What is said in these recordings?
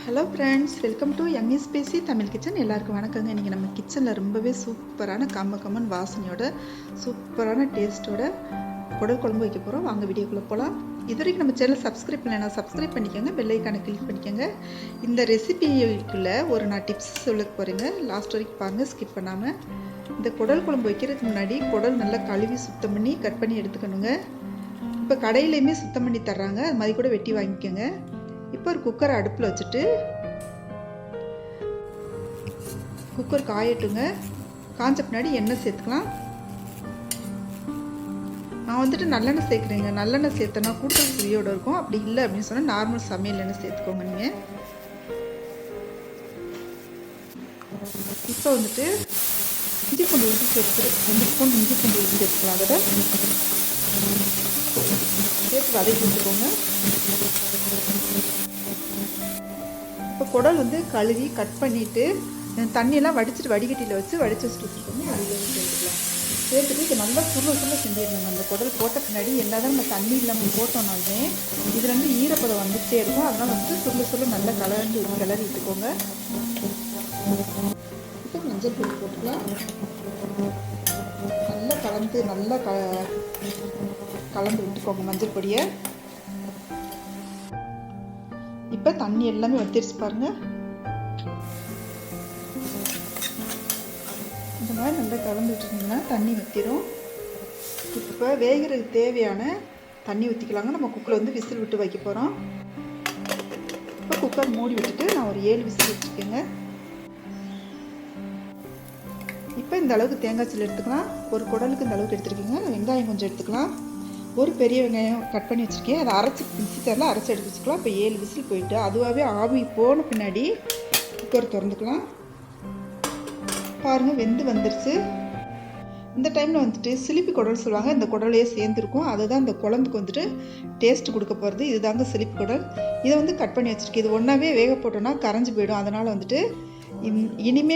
Hello friends, welcome to yummy Spacey Tamil kitchen. எல்லாருக்கும் வணக்கங்க. இன்றைக்கி நம்ம கிச்சனில் ரொம்பவே சூப்பரான கம்மன் வாசனையோட சூப்பரான டேஸ்ட்டோட குடல் குழம்பு வைக்க போகிறோம். வாங்க வீடியோக்குள்ளே போகலாம். இது வரைக்கும் நம்ம சேனல் சப்ஸ்கிரைப் பண்ணலைன்னா சப்ஸ்கிரைப் பண்ணிக்கோங்க, பெல் ஐக்கானை கிளிக் பண்ணிக்கோங்க. இந்த ரெசிபிக்குள்ளே நான் டிப்ஸ் சொல்ல போகிறேங்க. லாஸ்ட் வரைக்கும் பாருங்கள், ஸ்கிப் பண்ணாமல். இந்த குடல் குழம்பு வைக்கிறதுக்கு முன்னாடி குடல் நல்லா கழுவி சுத்தம் பண்ணி கட் பண்ணி எடுத்துக்கணுங்க. இப்போ கடையிலையுமே சுத்தம் பண்ணி தர்றாங்க, அது மாதிரி கூட வெட்டி வாங்கிக்கோங்க. இப்போ ஒரு குக்கரை அடுப்பில் வச்சுட்டு குக்கர் காயட்டுங்க. காஞ்ச பின்னாடி எண்ணெய் சேர்த்துக்கலாம். நான் நல்லெண்ணெய் சேர்க்குறேங்க. நல்லெண்ணெய் சேர்த்தனா கூடுதல் சுவையோடு இருக்கும். அப்படி இல்லை அப்படின்னு சொன்னால் நார்மல் சமையல் எண்ணெய் சேர்த்துக்கோங்க நீங்கள். இப்போ இஞ்சி பூண்டு உரிச்சு சேர்த்து 2 ஸ்பூன் இஞ்சி பூண்டு உரிச்சு சேர்த்துக்கலாம். அதோட சேர்த்து வதக்கி விட்டுக்கோங்க. இப்போ குடல் கழுவி கட் பண்ணிவிட்டு தண்ணியெல்லாம் வடிச்சிட்டு வடிகட்டியில் வச்சு வச்சுருக்கோங்க. அதில் சேர்த்துக்கலாம். சேர்த்துட்டு இது நல்லா சுருள செஞ்சிடணுங்க. அந்த குடல் போட்ட பின்னாடி என்னதான் நம்ம தண்ணி இல்லாமல் போட்டோம்னாலுமே இது ஈரப்பதம் வந்துகிட்டே இருக்கும். அதனால் சுருள நல்லா கிளறி விட்டுக்கோங்க. இப்போ மஞ்சள் பொடி போட்டுக்கலாம். நல்லா கலந்து விட்டுக்கோங்க மஞ்சள் பொடியை. இப்போ தண்ணி எல்லாமே வத்திருச்சு பாருங்க. இந்த மாதிரி நல்லா கலந்து விட்டுருந்தீங்கன்னா தண்ணி வத்திரும். இப்போ வேகிறதுக்கு தேவையான தண்ணி ஊற்றிக்கலாங்க. நம்ம குக்கரில் விசில் விட்டு வைக்க போகிறோம். இப்போ குக்கர் மூடி விட்டுட்டு நான் ஒரு 7 விசில் வச்சுருக்கேங்க. இப்போ இந்த அளவுக்கு தேங்காய் சில்லு எடுத்துக்கலாம். ஒரு குடலுக்கு இந்த அளவுக்கு எடுத்துருக்கீங்க. வெங்காயம் கொஞ்சம் எடுத்துக்கலாம். ஒரு பெரிய வெங்காயம் கட் பண்ணி வச்சுருக்கேன். அதை மிக்ஸி ஜாரில் அரைச்சி எடுத்து வச்சுக்கலாம். இப்போ 7 விசில் போயிட்டு அதுவாகவே ஆவி போன பின்னாடி குக்கர் திறந்துக்கலாம். பாருங்கள், வெந்து வந்துருச்சு. இந்த டைமில் சிலிப்பி குடல் சொல்லுவாங்க. இந்த குடலையே சேர்ந்துருக்கும். அதுதான் இந்த குழம்புக்கு டேஸ்ட் கொடுக்க போகிறது. இதுதாங்க சிலிப்பி குடல். இதை கட் பண்ணி வச்சுருக்கேன். இது ஒன்றாவே வேக போட்டோன்னா கரைஞ்சி போயிடும். அதனால் இனிமே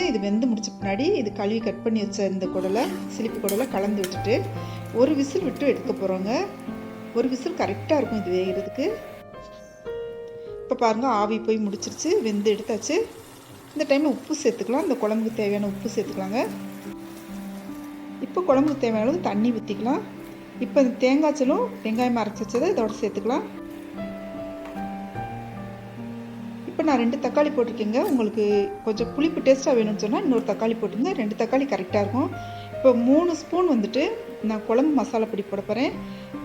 இது வெந்து முடிச்ச பின்னாடி இது கழுவி கட் பண்ணி வச்ச இந்த குடலை, சிலிப்பி குடலை கலந்து விட்டுட்டு ஒரு விசில் விட்டு எடுக்க போகிறோங்க. ஒரு விசில் கரெக்டாக இருக்கும் இது வேகிறதுக்கு. இப்போ பாருங்கள், ஆவி போய் முடிச்சிருச்சு, வெந்து எடுத்தாச்சு. இந்த டைமில் உப்பு சேர்த்துக்கலாம். இந்த குழம்புக்கு தேவையான உப்பு சேர்த்துக்கலாங்க. இப்போ குழம்புக்கு தேவையான அளவு தண்ணி ஊற்றிக்கலாம். இப்போ இந்த தேங்காய்ச்சலும் வெங்காயம் அரைச்சி வச்சதை இதோட சேர்த்துக்கலாம். இப்போ நான் 2 தக்காளி போட்டிருக்கேங்க. உங்களுக்கு கொஞ்சம் புளிப்பு டேஸ்ட்டாக வேணும்னு சொன்னால் இன்னொரு தக்காளி போட்டுங்க. 2 தக்காளி கரெக்டாக இருக்கும். இப்போ 3 ஸ்பூன் நான் குழம்பு மசாலா பொடி போட போகிறேன்.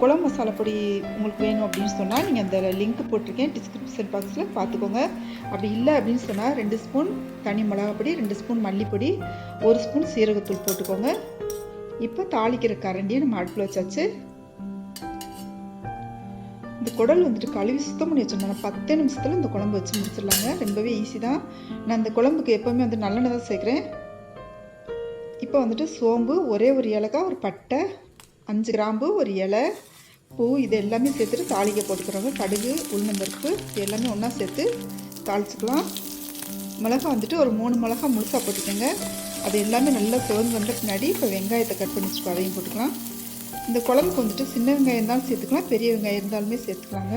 குழம்பு மசாலா பொடி உங்களுக்கு வேணும் அப்படின்னு சொன்னால் நீங்கள் அந்த லிங்க் போட்டிருக்கேன் டிஸ்கிரிப்ஷன் பாக்ஸில் பார்த்துக்கோங்க. அப்படி இல்லை அப்படின்னு சொன்னால் 2 ஸ்பூன் தனி மிளகாப்பொடி, 2 ஸ்பூன் மல்லிப்பொடி, 1 ஸ்பூன் சீரகத்தூள் போட்டுக்கோங்க. இப்போ தாளிக்கிற கரண்டியை நம்ம அடுப்பில் வச்சாச்சு. இந்த குடல் கழுவி சுத்தம் பண்ணி வச்சிடணும். 10 நிமிஷத்தில் இந்த குழம்பு வச்சு முடிச்சிடலாங்க. ரொம்பவே ஈஸி தான். நான் இந்த குழம்புக்கு எப்போவுமே நல்லெண்ணெய் தான் சேர்க்குறேன். இப்போ சோம்பு, ஒரே ஒரு ஏலக்காய், ஒரு பட்டை, 5 கிராம்பு, ஒரு இலை, பூ, இது எல்லாமே சேர்த்துட்டு தாளிக்க போட்டுக்கிறோங்க. கடுகு, உளுந்தம்பருப்பு இது எல்லாமே ஒன்றா சேர்த்து தாளிச்சுக்கலாம். மிளகா ஒரு 3 மிளகா முழுசாக போட்டுக்கோங்க. அது எல்லாமே நல்லா சிவந்து வந்த பின்னாடி இப்போ வெங்காயத்தை கட் பண்ணி வச்சுக்கோ, அதையும் போட்டுக்கலாம். இந்த குழம்புக்கு சின்ன வெங்காயம் இருந்தாலும் சேர்த்துக்கலாம், பெரிய வெங்காயம் இருந்தாலுமே சேர்த்துக்கலாங்க.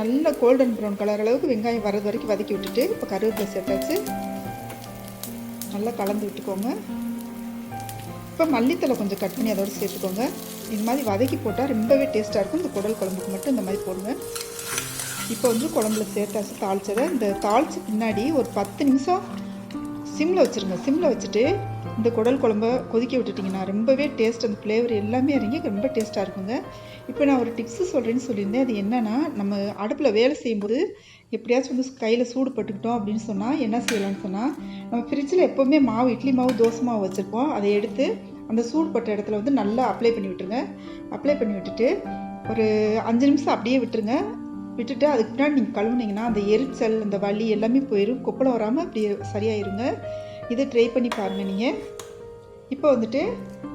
நல்ல கோல்டன் ப்ரௌன் கலர் அளவுக்கு வெங்காயம் வர்றது வரைக்கும் வதக்கி விட்டுட்டு இப்போ கருவேப்பிலை சேர்த்தாச்சு. நல்லா கலந்து விட்டுக்கோங்க. இப்போ மல்லித்தலை கொஞ்சம் கட் பண்ணி அதோடு சேர்த்துக்கோங்க. இது மாதிரி வதக்கி போட்டால் ரொம்பவே டேஸ்ட்டாக இருக்கும். இந்த குடல் குழம்புக்கு மட்டும் இந்த மாதிரி போடுங்க. இப்போ குழம்புல சேர்த்தாச்சு தாளிச்சதை. இந்த தாளிச்ச பின்னாடி ஒரு 10 நிமிஷம் சிம்மில் வச்சுருங்க. சிம்மில் வச்சுட்டு இந்த குடல் குழம்பை கொதிக்க விட்டுட்டிங்கன்னா ரொம்பவே டேஸ்ட், அந்த ஃப்ளேவர் எல்லாமே இறங்கி ரொம்ப டேஸ்ட்டாக இருக்குங்க. இப்போ நான் ஒரு டிப்ஸு சொல்கிறேன்னு சொல்லியிருந்தேன். அது என்னென்னா, நம்ம அடுப்பில் வேலை செய்யும்போது எப்படியாச்சும் கையில் சூடு பட்டுக்கிட்டோம் அப்படின்னு சொன்னால் என்ன செய்யலாம்னு சொன்னால், நம்ம ஃப்ரிட்ஜில் எப்போவுமே மாவு, இட்லி மாவு, தோசை மாவு வச்சுருப்போம். அதை எடுத்து அந்த சூடு பட்ட இடத்துல நல்லா அப்ளை பண்ணி விட்டுருங்க. அப்ளை பண்ணி விட்டுட்டு ஒரு 5 நிமிஷம் அப்படியே விட்டுருங்க. விட்டுட்டு அதுக்கு பின்னாடி நீங்கள் கழுவுனீங்கன்னா அந்த எரிச்சல், அந்த வலி எல்லாமே போயிடும். கொப்பளம் வராமல் அப்படியே சரியாயிருங்க. இதை ட்ரை பண்ணி பாருங்கள் நீங்கள். இப்போ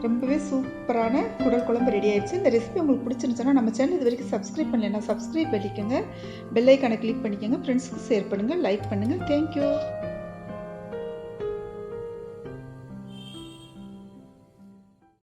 ரொம்பவே சூப்பரான குடல் குழம்பு ரெடி ஆயிடுச்சு. இந்த ரெசிபி உங்களுக்கு பிடிச்சிருந்துச்சுன்னா நம்ம சேனல் இது வரைக்கும் சப்ஸ்கிரைப் பண்ணலைன்னா சப்ஸ்கிரைப் பண்ணிக்கோங்க, பெல் ஐக்கானை கிளிக் பண்ணிக்கோங்க, ஃப்ரெண்ட்ஸுக்கு ஷேர் பண்ணுங்கள், லைக் பண்ணுங்கள். தேங்க்யூ.